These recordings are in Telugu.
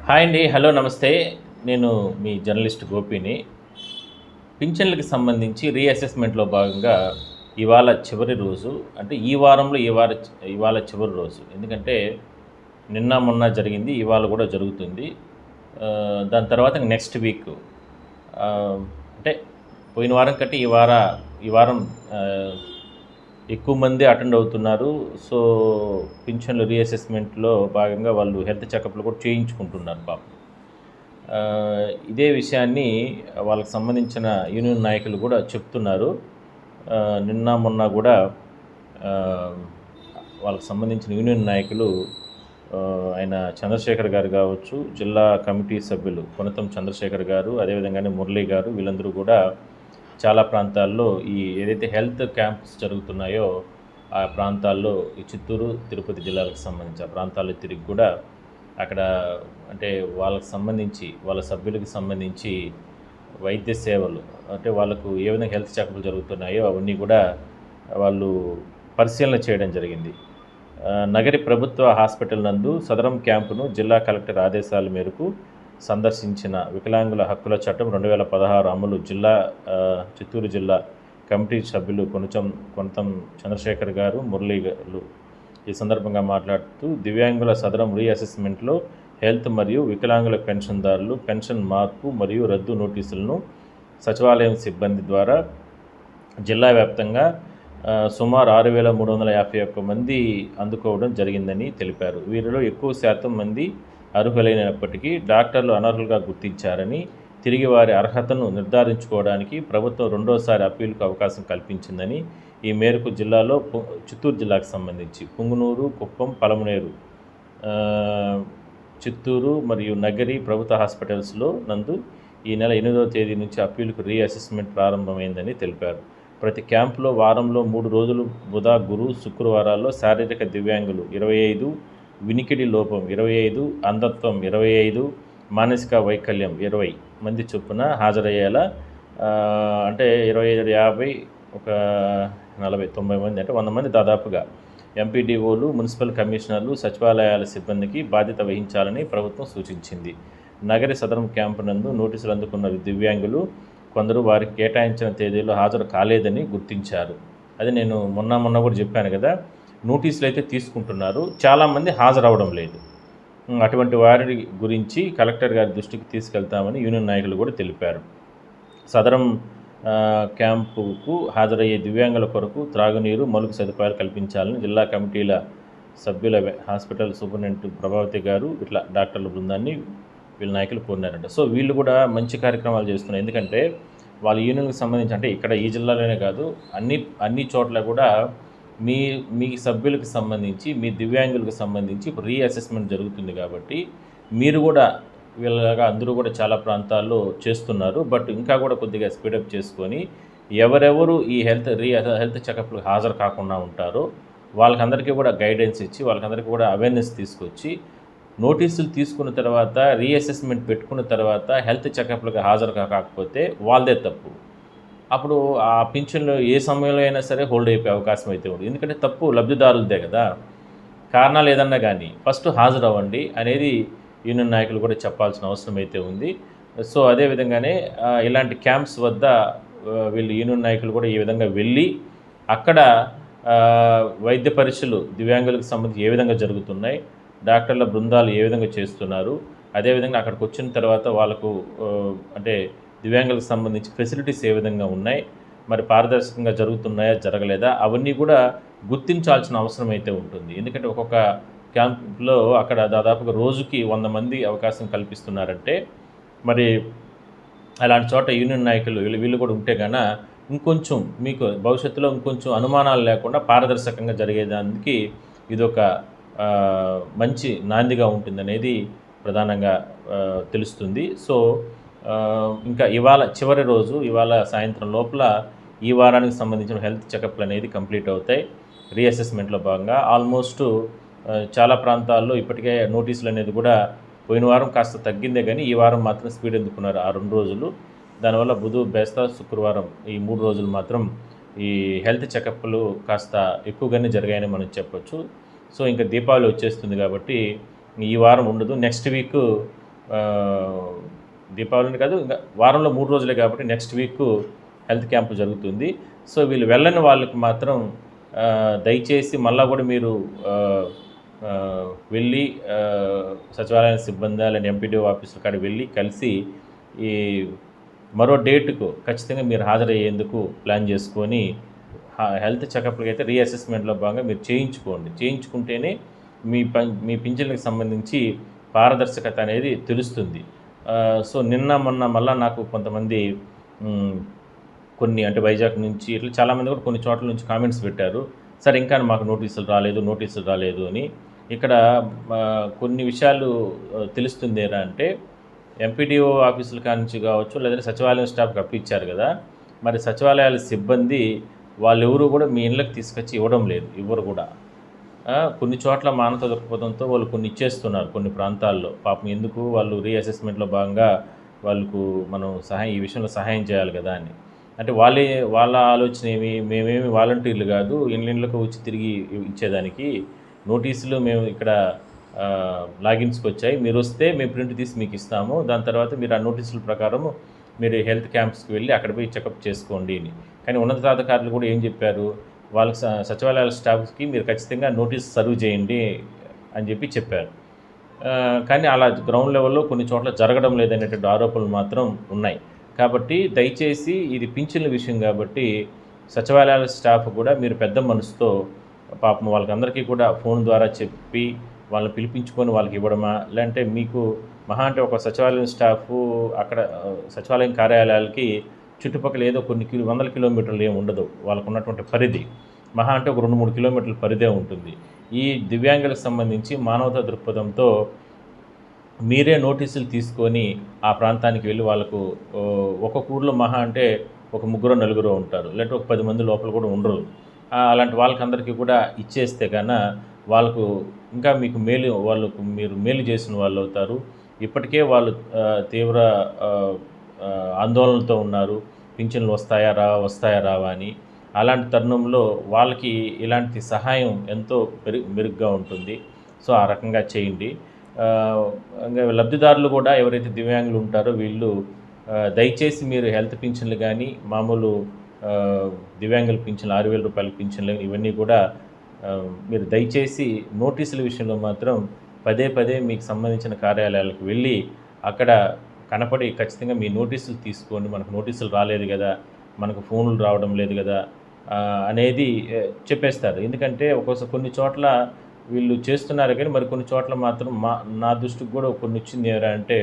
హాయ్ అండి. హలో నమస్తే. నేను మీ జర్నలిస్ట్ గోపిని. పింఛన్లకి సంబంధించి రీఅసెస్మెంట్‌లో భాగంగా ఇవాళ చివరి రోజు. అంటే ఈ వారంలో ఇవాళ చివరి రోజు. ఎందుకంటే నిన్న, మొన్న జరిగింది. ఇవాళ కూడా జరుగుతుంది. దాని తర్వాత నెక్స్ట్ వీక్ అంటే పోయిన వారం కంటే ఈ వారం ఆహ్, ఎక్కువ మంది అటెండ్ అవుతున్నారు. సో, పింఛన్లు రీఅసెస్మెంట్‌లో భాగంగా వాళ్ళు హెల్త్ చెకప్‌లు కూడా చేయించుకుంటున్నారు పాపం. ఇదే విషయాన్ని వాళ్ళకి సంబంధించిన యూనియన్ నాయకులు కూడా చెప్తున్నారు. నిన్న, మొన్న కూడా ఆహ్, వాళ్ళకి సంబంధించిన యూనియన్ నాయకులు ఆయన చంద్రశేఖర్ గారు కావచ్చు, జిల్లా కమిటీ సభ్యులు కొనతం చంద్రశేఖర్ గారు, అదేవిధంగానే మురళీ గారు వీళ్ళందరూ కూడా చాలా ప్రాంతాల్లో ఈ ఏదైతే హెల్త్ క్యాంప్స్ జరుగుతున్నాయో, ఆ ప్రాంతాల్లో ఈ చిత్తూరు, తిరుపతి జిల్లాలకు సంబంధించి ఆ ప్రాంతాల్లో తిరిగి కూడా అక్కడ అంటే వాళ్ళకి సంబంధించి, వాళ్ళ సభ్యులకి సంబంధించి వైద్య సేవలు అంటే వాళ్ళకు ఏ విధంగా హెల్త్ చెకప్‌లు జరుగుతున్నాయో అవన్నీ కూడా వాళ్ళు పరిశీలన చేయడం జరిగింది. నగరి ప్రభుత్వ హాస్పిటల్ నందు సదరం క్యాంపును జిల్లా కలెక్టర్ ఆదేశాల మేరకు సందర్శించిన వికలాంగుల హక్కుల చట్టం 2016 అమలు చిత్తూరు జిల్లా కమిటీ సభ్యులు కొనతం చంద్రశేఖర్ గారు, మురళీ గారు ఈ సందర్భంగా మాట్లాడుతూ దివ్యాంగుల సదరం రీఅసెస్మెంట్లో హెల్త్ మరియు వికలాంగుల పెన్షన్దారులు పెన్షన్ మార్పు మరియు రద్దు నోటీసులను సచివాలయం సిబ్బంది ద్వారా జిల్లా వ్యాప్తంగా సుమారు 6,351 మంది అందుకోవడం జరిగిందని తెలిపారు. వీరిలో ఎక్కువ శాతం మంది అర్హులైనప్పటికీ డాక్టర్లు అనర్హులుగా గుర్తించారని, తిరిగి వారి అర్హతను నిర్ధారించుకోవడానికి ప్రభుత్వం రెండోసారి అప్పీలుకు అవకాశం కల్పించిందని, ఈ మేరకు జిల్లాలో చిత్తూరు జిల్లాకు సంబంధించి పుంగనూరు, కుప్పం, పలమనేరు, చిత్తూరు మరియు నగరి ప్రభుత్వ హాస్పిటల్స్లో నందు ఈ నెల 8వ తేదీ నుంచి అప్పీలుకు రీఅసెస్మెంట్ ప్రారంభమైందని తెలిపారు. ప్రతి క్యాంపులో వారంలో 3 రోజులు బుధ, గురు, శుక్రవారాల్లో శారీరక దివ్యాంగులు 25, వినికిడి లోపం 25, అంధత్వం 25, మానసిక వైకల్యం 20 మంది చొప్పున హాజరయ్యేలా అంటే 25, 50 ఒక 40, 90 మంది అంటే 100 మంది దాదాపుగా ఎంపీడీఓలు, మున్సిపల్ కమిషనర్లు, సచివాలయాల సిబ్బందికి బాధ్యత వహించాలని ప్రభుత్వం సూచించింది. నగరి సదరం క్యాంపు నందు నోటీసులు అందుకున్న దివ్యాంగులు కొందరు వారికి కేటాయించిన తేదీలో హాజరు కాలేదని గుర్తించారు. అది నేను మొన్న కూడా చెప్పాను కదా, నోటీసులు అయితే తీసుకుంటున్నారు, చాలామంది హాజరవడం లేదు. అటువంటి వారి గురించి కలెక్టర్ గారి దృష్టికి తీసుకెళ్తామని యూనియన్ నాయకులు కూడా తెలిపారు. సదరం క్యాంపుకు హాజరయ్యే దివ్యాంగుల కొరకు త్రాగునీరు, మౌలిక సదుపాయాలు కల్పించాలని జిల్లా కమిటీల సభ్యుల హాస్పిటల్ సూపరింటెండెంట్ ప్రభావతి గారు ఇట్లా డాక్టర్ల బృందాన్ని వీళ్ళ నాయకులు కోరినారంట. సో వీళ్ళు కూడా మంచి కార్యక్రమాలు చేస్తున్నారు. ఎందుకంటే వాళ్ళ యూనియన్కి సంబంధించి అంటే ఇక్కడ ఈ జిల్లాలోనే కాదు, అన్ని చోట్ల కూడా మీ సభ్యులకు సంబంధించి, మీ దివ్యాంగులకు సంబంధించి ఇప్పుడు రీఅసెస్మెంట్ జరుగుతుంది కాబట్టి మీరు కూడా వీళ్ళలాగా అందరూ కూడా చాలా ప్రాంతాల్లో చేస్తున్నారు. బట్ ఇంకా కూడా కొద్దిగా స్పీడప్ చేసుకొని ఎవరెవరు ఈ హెల్త్ చెకప్‌లకు హాజరు కాకుండా ఉంటారో వాళ్ళకందరికీ కూడా గైడెన్స్ ఇచ్చి, వాళ్ళకందరికీ కూడా అవేర్‌నెస్ తీసుకొచ్చి, నోటీసులు తీసుకున్న తర్వాత రీఅసెస్మెంట్ పెట్టుకున్న తర్వాత హెల్త్ చెకప్‌లకు హాజరు కాకపోతే వాళ్ళదే తప్పు. అప్పుడు ఆ పింఛన్లు ఏ సమయంలో అయినా సరే హోల్డ్ అయిపోయే అవకాశం అయితే ఉంది. ఎందుకంటే తప్పు లబ్ధిదారులదే కదా. కారణాలు ఏదన్నా కానీ ఫస్ట్ హాజరవ్వండి అనేది యూనియన్ నాయకులు కూడా చెప్పాల్సిన అవసరం అయితే ఉంది. సో అదే విధంగానే ఇలాంటి క్యాంప్స్ వద్ద వీళ్ళు యూనియన్ నాయకులు కూడా ఈ విధంగా వెళ్ళి అక్కడ వైద్య పరీక్షలు దివ్యాంగులకు సంబంధించి ఏ విధంగా జరుగుతున్నాయి, డాక్టర్ల బృందాలు ఏ విధంగా చేస్తున్నారు, అదేవిధంగా అక్కడికి వచ్చిన తర్వాత వాళ్ళకు అంటే దివ్యాంగులకు సంబంధించి ఫెసిలిటీస్ ఏ విధంగా ఉన్నాయి, మరి పారదర్శకంగా జరుగుతున్నాయా, జరగలేదా, అవన్నీ కూడా గుర్తించాల్సిన అవసరం అయితే ఉంటుంది. ఎందుకంటే ఒక్కొక్క క్యాంప్లో అక్కడ దాదాపుగా రోజుకి 100 మంది అవకాశం కల్పిస్తున్నారంటే మరి అలాంటి చోట యూనియన్ నాయకులు వీళ్ళు కూడా ఉంటే గాన ఇంకొంచెం మీకు భవిష్యత్తులో ఇంకొంచెం అనుమానాలు లేకుండా పారదర్శకంగా జరిగేదానికి ఇదొక మంచి నాందిగా ఉంటుందనేది ప్రధానంగా తెలుస్తుంది. సో ఇంకా ఇవాళ చివరి రోజు, ఇవాళ సాయంత్రం లోపల ఈ వారానికి సంబంధించిన హెల్త్ చెకప్లు అనేది కంప్లీట్ అవుతాయి. రీఅసెస్మెంట్లో భాగంగా ఆల్మోస్ట్ చాలా ప్రాంతాల్లో ఇప్పటికే నోటీసులు అనేది కూడా పోయిన వారం కాస్త తగ్గిందే కానీ ఈ వారం మాత్రం స్పీడ్ ఎందుకున్నారు ఆ 2 రోజులు. దానివల్ల బుధ, బేస్తా, శుక్రవారం ఈ 3 రోజులు మాత్రం ఈ హెల్త్ చెకప్లు కాస్త ఎక్కువగానే జరిగాయని మనం చెప్పొచ్చు. సో ఇంకా దీపావళి వచ్చేస్తుంది కాబట్టి ఈ వారం ఉండదు. నెక్స్ట్ వీక్ దీపావళిని కాదు, ఇంకా వారంలో 3 రోజులే కాబట్టి నెక్స్ట్ వీక్ హెల్త్ క్యాంప్ జరుగుతుంది. సో వీళ్ళు వెళ్ళని వాళ్ళకి మాత్రం దయచేసి మళ్ళా కూడా మీరు వెళ్ళి సచివాలయం సిబ్బంది లేదా ఎంపీడీఓ ఆఫీసుల కాడ వెళ్ళి కలిసి ఈ మరో డేట్కు ఖచ్చితంగా మీరు హాజరయ్యేందుకు ప్లాన్ చేసుకొని హెల్త్ చెకప్లకి అయితే రీఅసెస్మెంట్లో భాగంగా మీరు చేయించుకోండి. చేయించుకుంటేనే మీ పింఛన్లకు సంబంధించి పారదర్శకత అనేది తెలుస్తుంది. సో నిన్న మొన్న మళ్ళా నాకు కొంతమంది కొన్ని అంటే వైజాగ్ నుంచి ఇట్లా చాలామంది కూడా కొన్ని చోట్ల నుంచి కామెంట్స్ పెట్టారు. సార్ ఇంకా మాకు నోటీసులు రాలేదు అని. ఇక్కడ కొన్ని విషయాలు తెలుస్తుంది ఏరా అంటే ఎంపీడీఓ ఆఫీసుల కానుంచి కావచ్చు, లేదంటే సచివాలయం స్టాఫ్కి అప్పిచ్చారు కదా, మరి సచివాలయాల సిబ్బంది వాళ్ళెవరూ కూడా మీ ఇళ్ళకి తీసుకొచ్చి ఇవ్వడం లేదు, ఇవ్వరు కూడా. కొన్ని చోట్ల మానవతా దృక్పథంతో వాళ్ళు కొన్ని ఇచ్చేస్తున్నారు కొన్ని ప్రాంతాల్లో. పాపం ఎందుకు వాళ్ళు రీఅసెస్మెంట్లో భాగంగా వాళ్ళకు మనం ఈ విషయంలో సహాయం చేయాలి కదా అని. అంటే వాళ్ళ ఆలోచన మేమేమి వాలంటీర్లు కాదు ఇళ్ళకి వచ్చి తిరిగి ఇచ్చేదానికి. నోటీసులు మేము ఇక్కడ లాగిన్స్కి వచ్చాయి, మీరు వస్తే మేము ప్రింట్ తీసి మీకు ఇస్తాము, దాని తర్వాత మీరు ఆ నోటీసుల ప్రకారం మీరు హెల్త్ క్యాంప్స్కి వెళ్ళి అక్కడ పోయి చెకప్ చేసుకోండి అని. కానీ ఉన్నతాధికారులు కూడా ఏం చెప్పారు, వాళ్ళకి సచివాలయాల స్టాఫ్కి మీరు ఖచ్చితంగా నోటీస్ సర్వ్ చేయండి అని చెప్పారు. కానీ అలా గ్రౌండ్ లెవెల్లో కొన్ని చోట్ల జరగడం లేదనేటువంటి ఆరోపణలు మాత్రం ఉన్నాయి. కాబట్టి దయచేసి ఇది పింఛన్ల విషయం కాబట్టి సచివాలయాల స్టాఫ్ కూడా మీరు పెద్ద మనసుతో పాపం వాళ్ళకందరికీ కూడా ఫోన్ ద్వారా చెప్పి వాళ్ళని పిలిపించుకొని వాళ్ళకి ఇవ్వడమా, లేదంటే మీకు మహా అంటే ఒక సచివాలయం స్టాఫు అక్కడ సచివాలయం కార్యాలయాలకి చుట్టుపక్కల ఏదో కొన్ని వందల కిలోమీటర్లు ఏమి ఉండదు వాళ్ళకు ఉన్నటువంటి పరిధి. మహా అంటే ఒక 2-3 కిలోమీటర్ల పరిధే ఉంటుంది. ఈ దివ్యాంగులకు సంబంధించి మానవతా దృక్పథంతో మీరే నోటీసులు తీసుకొని ఆ ప్రాంతానికి వెళ్ళి వాళ్ళకు ఒక ఊర్లో మహా అంటే ఒక 3-4 ఉంటారు, లేదంటే ఒక 10 మంది లోపల కూడా ఉండరు. అలాంటి వాళ్ళకందరికీ కూడా ఇచ్చేస్తే కన్నా వాళ్ళకు ఇంకా మీకు మీరు మేలు చేసిన వాళ్ళు అవుతారు. ఇప్పటికే వాళ్ళు తీవ్ర ఆందోళనతో ఉన్నారు, పింఛన్లు వస్తాయా రావా అని. అలాంటి తరుణంలో వాళ్ళకి ఇలాంటి సహాయం ఎంతో మెరుగ్గా ఉంటుంది. సో ఆ రకంగా చేయండి. ఇంకా లబ్ధిదారులు కూడా ఎవరైతే దివ్యాంగులు ఉంటారో వీళ్ళు దయచేసి మీరు హెల్త్ పింఛన్లు కానీ మామూలు దివ్యాంగుల పింఛన్లు 6,000 రూపాయల పింఛన్లు ఇవన్నీ కూడా మీరు దయచేసి నోటీసుల విషయంలో మాత్రం పదే మీకు సంబంధించిన కార్యాలయాలకు వెళ్ళి అక్కడ కనపడి ఖచ్చితంగా మీ నోటీసులు తీసుకోండి. మనకు నోటీసులు రాలేదు కదా, మనకు ఫోన్లు రావడం లేదు కదా అనేది చెప్పేస్తారు. ఎందుకంటే కొన్ని చోట్ల వీళ్ళు చేస్తున్నారు కానీ మరి కొన్ని చోట్ల మాత్రం నా దృష్టికి కూడా కొన్ని వచ్చింది ఎవరా అంటే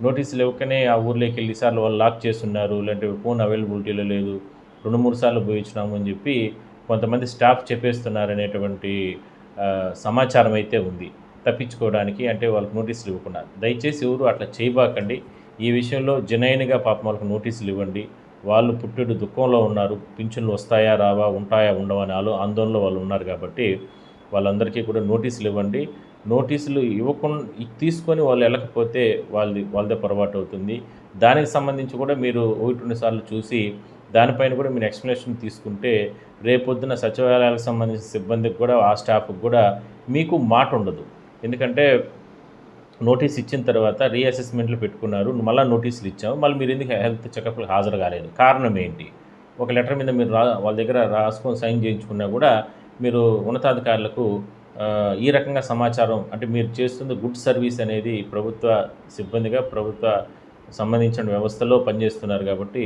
నోటీసులు ఇవ్వకనే ఆ ఊర్లోకి వెళ్ళి సార్లు వాళ్ళు లాక్ చేస్తున్నారు, లేదంటే ఫోన్ అవైలబిలిటీలో లేదు, 2-3 సార్లు పోయించినాము అని చెప్పి కొంతమంది స్టాఫ్ చెప్పేస్తున్నారు అనేటువంటి సమాచారం అయితే ఉంది. తప్పించుకోవడానికి అంటే వాళ్ళకి నోటీసులు ఇవ్వకుండా. దయచేసి ఎవరు అట్లా చేయబాకండి. ఈ విషయంలో జెన్యూన్‌గా పాపం వాళ్ళకి నోటీసులు ఇవ్వండి. వాళ్ళు పుట్టెడు దుఃఖంలో ఉన్నారు, పింఛన్లు వస్తాయా రావా, ఉంటాయా ఉండవా అని ఆందోళనలో వాళ్ళు ఉన్నారు కాబట్టి వాళ్ళందరికీ కూడా నోటీసులు ఇవ్వండి. నోటీసులు తీసుకొని వాళ్ళు వెళ్ళకపోతే వాళ్ళదే పొరపాటు అవుతుంది. దానికి సంబంధించి కూడా మీరు 1-2 సార్లు చూసి దానిపైన కూడా మీరు ఎక్స్‌ప్లనేషన్ తీసుకుంటే రేపొద్దున సచివాలయాలకు సంబంధించిన సిబ్బందికి కూడా ఆ స్టాఫ్కి కూడా మీకు మాట ఉండదు. ఎందుకంటే నోటీస్ ఇచ్చిన తర్వాత రీఅసెస్మెంట్లు పెట్టుకున్నారు, మళ్ళీ నోటీసులు ఇచ్చాము, మళ్ళీ మీరు ఎందుకు హెల్త్ చెకప్‌లకు హాజరు కాలేదు, కారణం ఏంటి? ఒక లెటర్ మీద మీరు వాళ్ళ దగ్గర రాసుకొని సైన్ చేయించుకున్నా కూడా మీరు ఉన్నతాధికారులకు ఈ రకంగా సమాచారం అంటే మీరు చేస్తున్న గుడ్ సర్వీస్ అనేది ప్రభుత్వ సిబ్బందిగా ప్రభుత్వ సంబంధించిన వ్యవస్థలో పనిచేస్తున్నారు కాబట్టి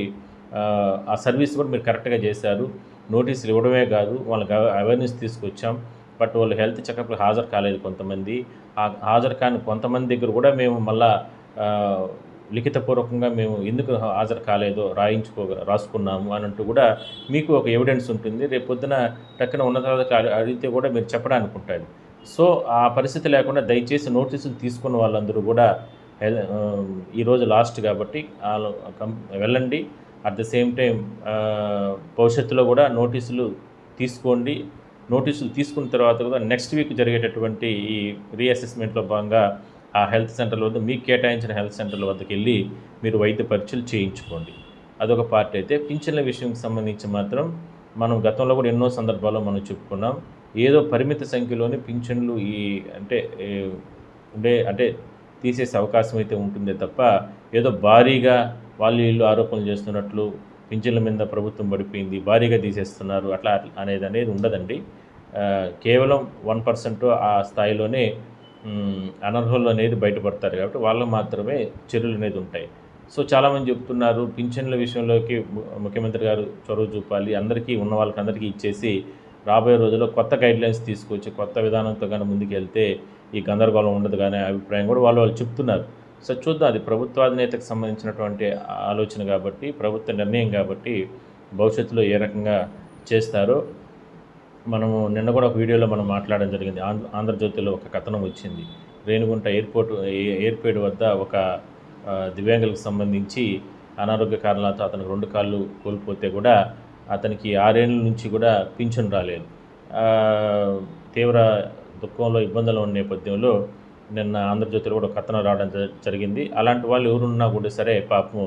ఆ సర్వీస్ కూడా మీరు కరెక్ట్గా చేశారు. నోటీసులు ఇవ్వడమే కాదు వాళ్ళకి అవేర్నెస్ తీసుకొచ్చాం. బట్ వాళ్ళు హెల్త్ చెకప్‌కి హాజరు కాలేదు కొంతమంది. హాజరు కాని కొంతమంది దగ్గర కూడా మేము మళ్ళా లిఖితపూర్వకంగా మేము ఎందుకు హాజరు కాలేదో రాసుకున్నాము అనంటూ కూడా మీకు ఒక ఎవిడెన్స్ ఉంటుంది. రేపు పొద్దున టక్కున ఉన్నతాధికారి అడిగితే కూడా మీరు చెప్పడానికి ఉంటుంది. సో ఆ పరిస్థితి లేకుండా దయచేసి నోటీసులు తీసుకున్న వాళ్ళందరూ కూడా ఈరోజు లాస్ట్ కాబట్టి వెళ్ళండి. అట్ ద సేమ్ టైం భవిష్యత్తులో కూడా నోటీసులు తీసుకోండి. నోటీసులు తీసుకున్న తర్వాత కూడా నెక్స్ట్ వీక్ జరిగేటటువంటి ఈ రీఅసెస్మెంట్లో భాగంగా ఆ హెల్త్ సెంటర్ల వద్ద మీకు కేటాయించిన హెల్త్ సెంటర్ల వద్దకు వెళ్ళి మీరు వైద్య పరీక్షలు చేయించుకోండి. అదొక పార్ట్ అయితే పింఛన్ల విషయంకి సంబంధించి మాత్రం మనం గతంలో కూడా ఎన్నో సందర్భాల్లో మనం చెప్పుకున్నాం. ఏదో పరిమిత సంఖ్యలోని పింఛన్లు అంటే తీసేసే అవకాశం అయితే ఉంటుందే తప్ప ఏదో భారీగా వాళ్ళు వీళ్ళు ఆరోపణలు చేస్తున్నట్లు పింఛన్ల మీద ప్రభుత్వం పడిపోయింది, భారీగా తీసేస్తున్నారు అట్లా అనేది ఉండదండి. కేవలం 1% ఆ స్థాయిలోనే అనర్హులు అనేది బయటపడతారు కాబట్టి వాళ్ళకు మాత్రమే చర్యలు అనేది ఉంటాయి. సో చాలామంది చెప్తున్నారు పింఛన్ల విషయంలోకి ముఖ్యమంత్రి గారు చొరవ చూపాలి, అందరికీ ఉన్న వాళ్ళకి అందరికీ ఇచ్చేసి రాబోయే రోజుల్లో కొత్త గైడ్లైన్స్ తీసుకొచ్చి కొత్త విధానంతో కానీ ముందుకెళ్తే ఈ గందరగోళం ఉండదు కానీ అభిప్రాయం కూడా వాళ్ళు చెప్తున్నారు. సో చూద్దాం, అది ప్రభుత్వాధినేతకు సంబంధించినటువంటి ఆలోచన కాబట్టి, ప్రభుత్వ నిర్ణయం కాబట్టి భవిష్యత్తులో ఏ రకంగా చేస్తారో మనము నిన్న కూడా ఒక వీడియోలో మనం మాట్లాడడం జరిగింది. ఆంధ్రజ్యోతిలో ఒక కథనం వచ్చింది. రేణిగుంట ఎయిర్పోర్ట్ వద్ద ఒక దివ్యాంగులకు సంబంధించి అనారోగ్య కారణాలతో అతనికి 2 కాళ్ళు కోల్పోతే కూడా అతనికి 6 ఏళ్ళ నుంచి కూడా పింఛను రాలేదు. తీవ్ర దుఃఖంలో ఇబ్బందులు ఉన్న నేపథ్యంలో నిన్న ఆంధ్రజ్యోతిలో కూడా కథనం రావడం జరిగింది. అలాంటి వాళ్ళు ఎవరున్నా కూడా సరే పాపం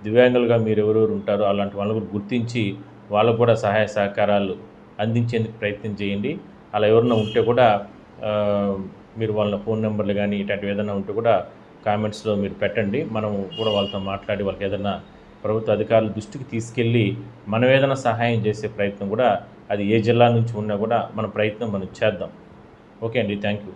దివ్యాంగులుగా మీరు ఎవరెవరు ఉంటారో అలాంటి వాళ్ళని కూడా గుర్తించి వాళ్ళకు కూడా సహాయ సహకారాలు అందించేందుకు ప్రయత్నం చేయండి. అలా ఎవరైనా ఉంటే కూడా మీరు వాళ్ళ ఫోన్ నెంబర్లు కానీ ఇట్లాంటివి ఏదైనా ఉంటే కూడా కామెంట్స్లో మీరు పెట్టండి. మనం కూడా వాళ్ళతో మాట్లాడి వాళ్ళకి ఏదైనా ప్రభుత్వ అధికారుల దృష్టికి తీసుకెళ్ళి మనం ఏదైనా సహాయం చేసే ప్రయత్నం కూడా, అది ఏ జిల్లా నుంచి ఉన్నా కూడా మన ప్రయత్నం మనం చేద్దాం. ఓకే అండి, థ్యాంక్ యూ.